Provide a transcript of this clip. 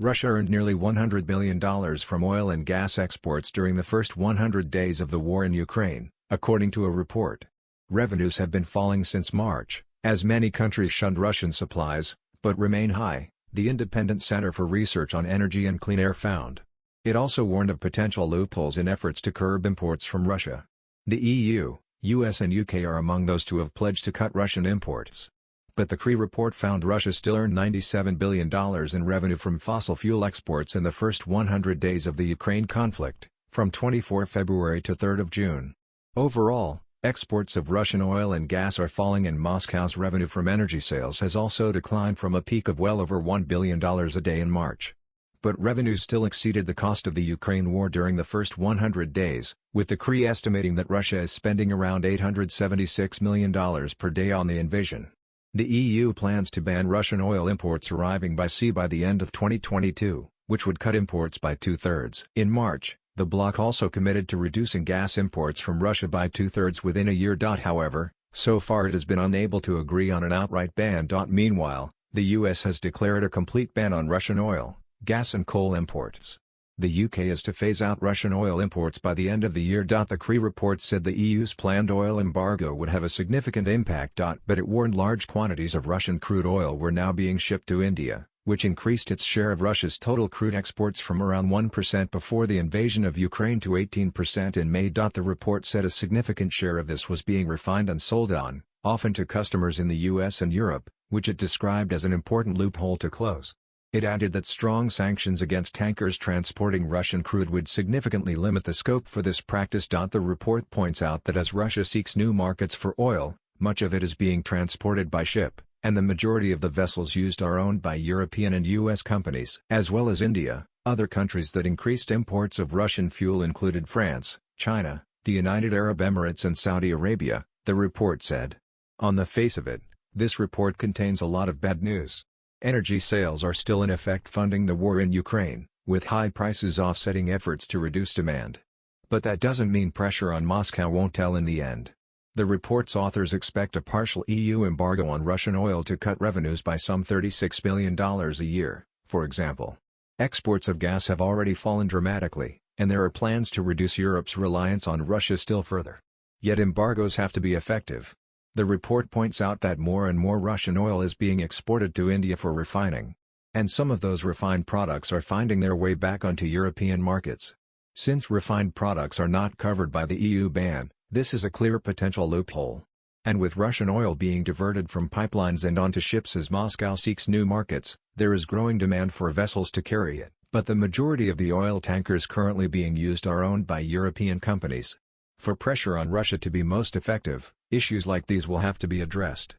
Russia earned nearly $100 billion from oil and gas exports during the first 100 days of the war in Ukraine, according to a report. Revenues have been falling since March, as many countries shunned Russian supplies, but remain high, the Independent Center for Research on Energy and Clean Air found. It also warned of potential loopholes in efforts to curb imports from Russia. The EU, US and UK are among those to have pledged to cut Russian imports. But the CRE report found Russia still earned $97 billion in revenue from fossil fuel exports in the first 100 days of the Ukraine conflict, from 24 February to 3 June. Overall, exports of Russian oil and gas are falling and Moscow's revenue from energy sales has also declined from a peak of well over $1 billion a day in March. But revenues still exceeded the cost of the Ukraine war during the first 100 days, with the CRE estimating that Russia is spending around $876 million per day on the invasion. The EU plans to ban Russian oil imports arriving by sea by the end of 2022, which would cut imports by two-thirds. In March, the bloc also committed to reducing gas imports from Russia by two-thirds within a year. However, so far it has been unable to agree on an outright ban. Meanwhile, the US has declared a complete ban on Russian oil, gas and coal imports. The UK is to phase out Russian oil imports by the end of the year. The CRE report said the EU's planned oil embargo would have a significant impact. But it warned large quantities of Russian crude oil were now being shipped to India, which increased its share of Russia's total crude exports from around 1% before the invasion of Ukraine to 18% in May. The report said a significant share of this was being refined and sold on, often to customers in the US and Europe, which it described as an important loophole to close. It added that strong sanctions against tankers transporting Russian crude would significantly limit the scope for this practice. The report points out that as Russia seeks new markets for oil, much of it is being transported by ship, and the majority of the vessels used are owned by European and US companies. As well as India, other countries that increased imports of Russian fuel included France, China, the United Arab Emirates and Saudi Arabia, the report said. On the face of it, this report contains a lot of bad news. Energy sales are still in effect funding the war in Ukraine, with high prices offsetting efforts to reduce demand. But that doesn't mean pressure on Moscow won't tell in the end. The report's authors expect a partial EU embargo on Russian oil to cut revenues by some $36 billion a year, for example. Exports of gas have already fallen dramatically, and there are plans to reduce Europe's reliance on Russia still further. Yet embargoes have to be effective. The report points out that more and more Russian oil is being exported to India for refining. And some of those refined products are finding their way back onto European markets. Since refined products are not covered by the EU ban, this is a clear potential loophole. And with Russian oil being diverted from pipelines and onto ships as Moscow seeks new markets, there is growing demand for vessels to carry it. But the majority of the oil tankers currently being used are owned by European companies. For pressure on Russia to be most effective, issues like these will have to be addressed.